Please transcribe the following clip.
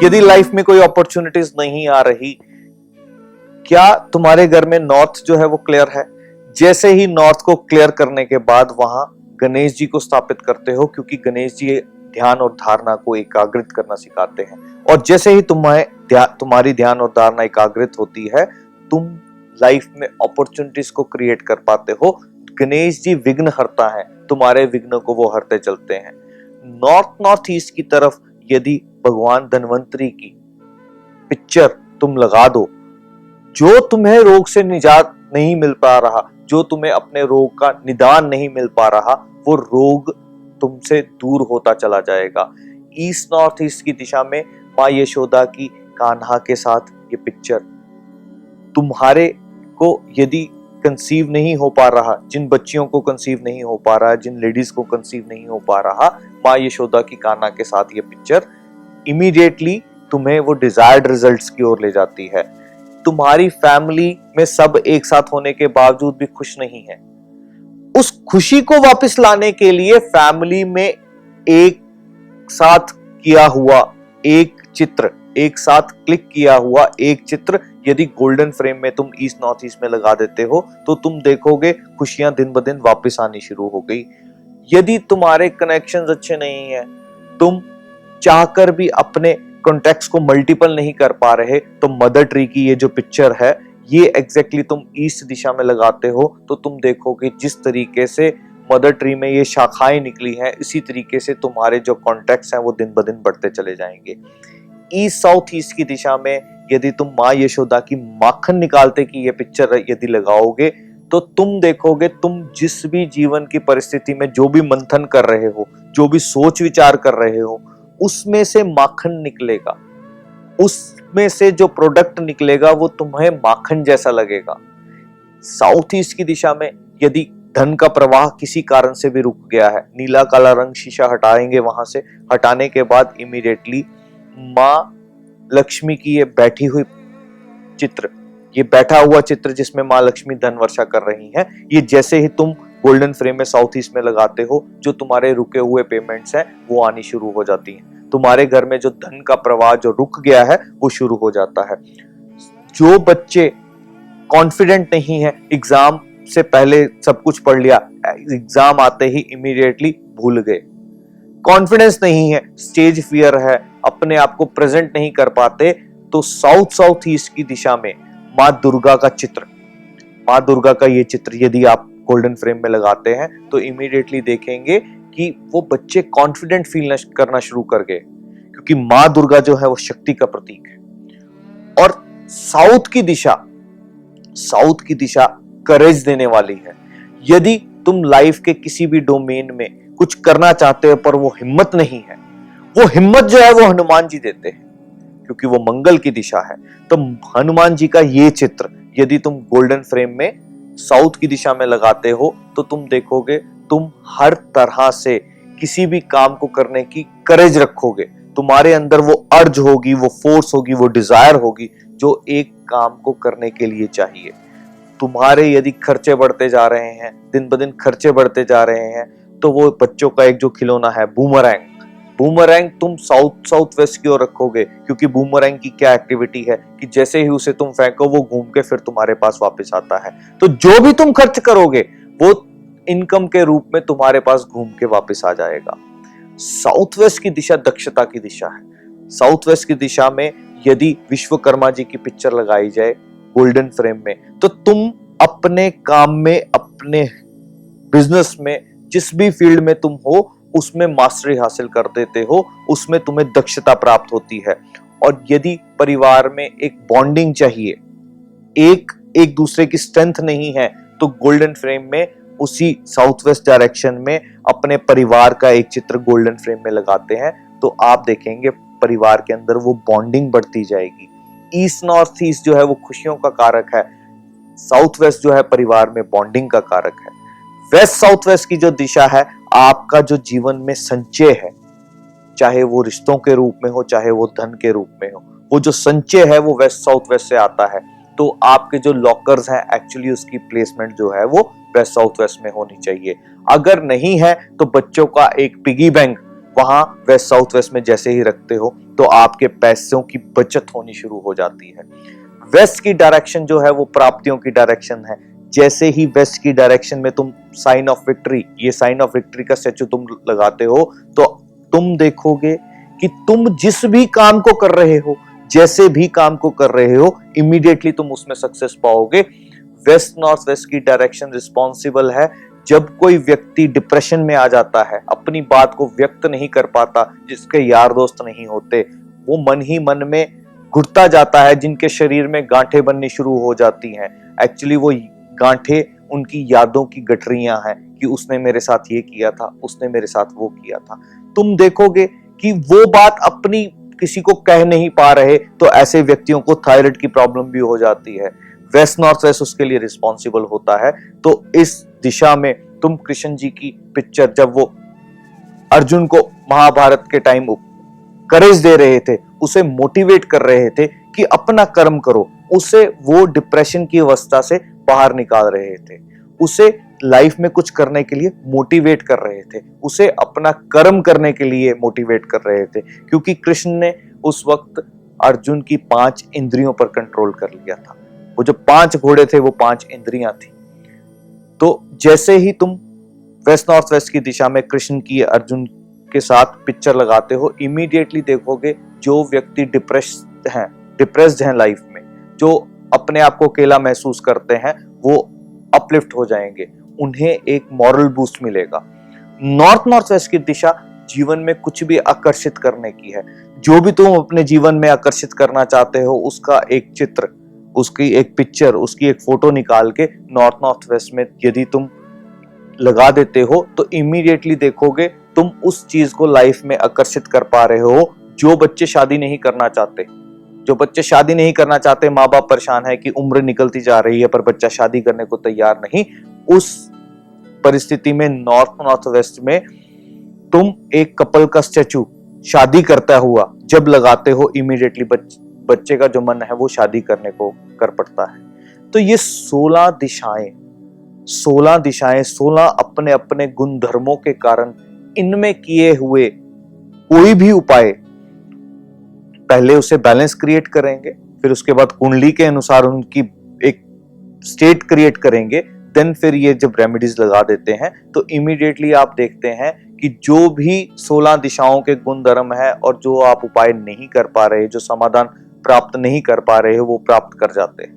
यदि लाइफ में कोई अपॉर्चुनिटीज नहीं आ रही, क्या तुम्हारे घर में नॉर्थ जो है वो क्लियर है? जैसे ही नॉर्थ को क्लियर करने के बाद वहां गणेश जी को स्थापित करते हो, क्योंकि गणेश जी ध्यान और धारणा को एकाग्रित करना सिखाते हैं। और जैसे ही तुम्हारी ध्यान और धारणा एकाग्रित होती है, तुम लाइफ में अपॉर्चुनिटीज को क्रिएट कर पाते हो। गणेश जी विघ्न हरता है, तुम्हारे विघ्न को वो हरते चलते हैं। नॉर्थ ईस्ट की तरफ यदि भगवान धन्वंतरी की पिक्चर तुम लगा दो, जो तुम्हें रोग से निजात नहीं मिल पा रहा, जो तुम्हें अपने रोग का निदान नहीं मिल पा रहा, वो रोग तुमसे दूर होता चला जाएगा। ईस्ट नॉर्थ ईस्ट की दिशा में माँ यशोदा की कान्हा के साथ ये पिक्चर, तुम्हारे को यदि कंसीव नहीं हो पा रहा, जिन बच्चियों को कंसीव नहीं हो पा रहा, जिन लेडीज को कंसीव नहीं हो पा रहा, माँ यशोदा की कान्हा के साथ ये पिक्चर इमीडिएटली तुम्हें वो डिजायर्ड रिजल्ट्स की ओर ले जाती है। तुम्हारी फैमिली में सब एक साथ होने के बावजूद भी खुश नहीं है। उस खुशी को वापस लाने के लिए फैमिली में एक साथ किया हुआ एक चित्र, एक साथ क्लिक किया हुआ एक चित्र यदि गोल्डन फ्रेम में तुम ईस्ट नॉर्थ ईस्ट में लगा देते हो, तो तुम देखोगे खुशियां दिन ब दिन वापस आनी शुरू हो गई। यदि तुम्हारे कनेक्शंस अच्छे नहीं है, तुम चाहकर भी अपने कॉन्टेक्ट्स को मल्टीपल नहीं कर पा रहे, तो मदर ट्री की ये जो पिक्चर है, ये एग्जैक्टली तुम ईस्ट दिशा में लगाते हो, तो तुम देखोगे जिस तरीके से मदर ट्री में ये शाखाएं निकली हैं, इसी तरीके से तुम्हारे जो कॉन्टेक्ट्स हैं वो दिन ब दिन बढ़ते चले जाएंगे। ईस्ट साउथ ईस्ट की दिशा में यदि तुम माँ यशोदा की माखन निकालते की ये पिक्चर यदि लगाओगे, तो तुम देखोगे तुम जिस भी जीवन की परिस्थिति में जो भी मंथन कर रहे हो, जो भी सोच विचार कर रहे हो, उसमें से माखन निकलेगा। उसमें से जो प्रोडक्ट निकलेगा वो तुम्हें माखन जैसा लगेगा। साउथ ईस्ट की दिशा में यदि धन का प्रवाह किसी कारण से भी रुक गया है, नीला काला रंग शीशा हटाएंगे वहां से, हटाने के बाद इमीडिएटली माँ लक्ष्मी की ये बैठी हुई चित्र, ये बैठा हुआ चित्र जिसमें माँ लक्ष्मी धन वर्षा कर रही हैं, ये जैसे ही तुम गोल्डन फ्रेम में साउथ ईस्ट में लगाते हो, जो तुम्हारे रुके हुए पेमेंट्स हैं वो आनी शुरू हो जाती हैं। तुम्हारे घर में जो धन का प्रवाह जो रुक गया है वो शुरू हो जाता है। जो बच्चे कॉन्फिडेंट नहीं है, एग्जाम से पहले सब कुछ पढ़ लिया, एग्जाम आते ही इमीडिएटली भूल गए, कॉन्फिडेंस नहीं है, स्टेज फियर है, अपने आप को प्रेजेंट नहीं कर पाते, तो साउथ ईस्ट की दिशा में माँ दुर्गा का चित्र, माँ दुर्गा का ये चित्र यदि आप गोल्डन फ्रेम में लगाते हैं, तो इमीडिएटली देखेंगे कि वो बच्चे कॉन्फिडेंट फील करना शुरू कर गए, क्योंकि माँ दुर्गा जो है वो शक्ति का प्रतीक है। और साउथ की दिशा करेज देने वाली है। यदि तुम लाइफ के किसी भी डोमेन में कुछ करना चाहते हो पर वो हिम्मत नहीं है, वो हिम्मत जो है वो हनुमान जी देते हैं, क्योंकि वो मंगल की दिशा है। तो हनुमान जी का ये चित्र यदि तुम गोल्डन फ्रेम में साउथ की दिशा में लगाते हो, तो तुम देखोगे तुम हर तरह से किसी भी काम को करने की करेज रखोगे। तुम्हारे अंदर वो अर्ज होगी, वो फोर्स होगी, वो डिजायर होगी जो एक काम को करने के लिए चाहिए। तुम्हारे यदि खर्चे बढ़ते जा रहे हैं, दिन ब दिन खर्चे बढ़ते जा रहे हैं, तो वो बच्चों का एक जो खिलौना है बूमरैंग तुम साउथ वेस्ट की ओर रखोगे, क्योंकि बूमरैंग की क्या एक्टिविटी है कि जैसे ही उसे तुम फेंको वो घूम के फिर तुम्हारे पास वापस आता है। तो जो भी तुम खर्च करोगे वो इनकम के रूप में तुम्हारे पास घूम के वापस आ जाएगा। साउथ वेस्ट की दिशा दक्षता की दिशा है। साउथ वेस्ट की दिशा में यदि विश्वकर्मा जी की पिक्चर लगाई जाए गोल्डन फ्रेम में, तो तुम अपने काम में, अपने बिजनेस में, जिस भी फील्ड में तुम हो उसमें मास्टरी हासिल कर देते हो, उसमें तुम्हें दक्षता प्राप्त होती है। और यदि परिवार में एक बॉन्डिंग चाहिए, एक दूसरे की स्ट्रेंथ नहीं है, तो गोल्डन फ्रेम में उसी साउथ वेस्ट डायरेक्शन में अपने परिवार का एक चित्र गोल्डन फ्रेम में लगाते हैं, तो आप देखेंगे परिवार के अंदर वो बॉन्डिंग बढ़ती जाएगी। ईस्ट नॉर्थ ईस्ट जो है वो खुशियों का कारक है, साउथ वेस्ट जो है परिवार में बॉन्डिंग का कारक है। वेस्ट साउथ वेस्ट की जो दिशा है, आपका जो जीवन में संचय है, चाहे वो रिश्तों के रूप में हो, चाहे वो धन के रूप में हो, वो जो संचय है वो वेस्ट साउथ वेस्ट से आता है। तो आपके जो लॉकर्स हैं, एक्चुअली उसकी प्लेसमेंट जो है वो वेस्ट साउथ वेस्ट में होनी चाहिए। अगर नहीं है तो बच्चों का एक पिगी बैंक वहां वेस्ट साउथ वेस्ट में जैसे ही रखते हो तो आपके पैसों की बचत होनी शुरू हो जाती है। वेस्ट की डायरेक्शन जो है वो प्राप्तियों की डायरेक्शन है। जैसे ही वेस्ट की डायरेक्शन में तुम साइन ऑफ विक्ट्री, ये साइन ऑफ विक्ट्री का स्टैचू तुम लगाते हो तो तुम देखोगे कि तुम जिस भी काम को कर रहे हो, जैसे भी काम को कर रहे हो, इमीडिएटली तुम उसमें सक्सेस पाओगे। वेस्ट नॉर्थ वेस्ट की डायरेक्शन रिस्पॉन्सिबल है जब कोई व्यक्ति डिप्रेशन में आ जाता है, अपनी बात को व्यक्त नहीं कर पाता, जिसके यार दोस्त नहीं होते, वो मन ही मन में घुटता जाता है, जिनके शरीर में गांठें बननी शुरू हो जाती हैं। एक्चुअली वो गांठें उनकी यादों की गठरियां हैं कि उसने मेरे साथ ये किया था, उसने मेरे साथ वो किया था। तुम देखोगे कि वो बात अपनी किसी को कह नहीं पा रहे तो ऐसे व्यक्तियों को थायराइड की प्रॉब्लम भी हो जाती है। वेस्ट नॉर्थ वेस्ट उसके लिए रिस्पॉन्सिबल होता है। तो इस दिशा में तुम कृष्ण जी की पिक्चर, जब वो अर्जुन को महाभारत के टाइम करेज दे रहे थे, उसे मोटिवेट कर रहे थे कि अपना कर्म करो, उसे वो डिप्रेशन की अवस्था से बाहर निकाल रहे थे, उसे लाइफ में कुछ करने के लिए मोटिवेट कर रहे थे, उसे अपना कर्म करने के लिए मोटिवेट कर रहे थे, क्योंकि कृष्ण ने उस वक्त अर्जुन की 5 इंद्रियों पर कंट्रोल कर लिया था। वो जो 5 घोड़े थे वो 5 इंद्रियां थी। तो जैसे ही तुम वेस्ट नॉर्थ वेस्ट की दिशा में कृष्ण की अर्जुन के साथ पिक्चर लगाते हो, इमीडिएटली देखोगे जो व्यक्ति डिप्रेस्ड हैं लाइफ में, जो अपने आप को अकेला महसूस करते हैं, वो अपलिफ्ट हो जाएंगे, उन्हें एक मॉरल बूस्ट मिलेगा। नॉर्थ नॉर्थ वेस्ट की दिशा जीवन में कुछ भी आकर्षित करने की है। जो भी तुम अपने जीवन में आकर्षित करना चाहते हो, उसका एक चित्र, उसकी एक पिक्चर, उसकी एक फोटो निकाल के नॉर्थ नॉर्थ वेस्ट में यदि तुम लगा देते हो तो इमीडिएटली देखोगे तुम उस चीज को लाइफ में आकर्षित कर पा रहे हो। जो बच्चे शादी नहीं करना चाहते, माँ बाप परेशान है कि उम्र निकलती जा रही है पर बच्चा शादी करने को तैयार नहीं, उस परिस्थिति में नॉर्थ नॉर्थ वेस्ट में तुम एक कपल का स्टैचू शादी करता हुआ जब लगाते हो, इमीडिएटली बच्चे का जो मन है वो शादी करने को कर पड़ता है। तो ये 16 दिशाएं 16 अपने अपने गुण धर्मों के कारण इनमें किए हुए कोई भी उपाय पहले उसे बैलेंस क्रिएट करेंगे, फिर उसके बाद कुंडली के अनुसार उनकी एक स्टेट क्रिएट करेंगे, देन फिर ये जब रेमेडीज लगा देते हैं तो इमीडिएटली आप देखते हैं कि जो भी 16 दिशाओं के गुण धर्म है और जो आप उपाय नहीं कर पा रहे, जो समाधान प्राप्त नहीं कर पा रहे हो, वो प्राप्त कर जाते हैं।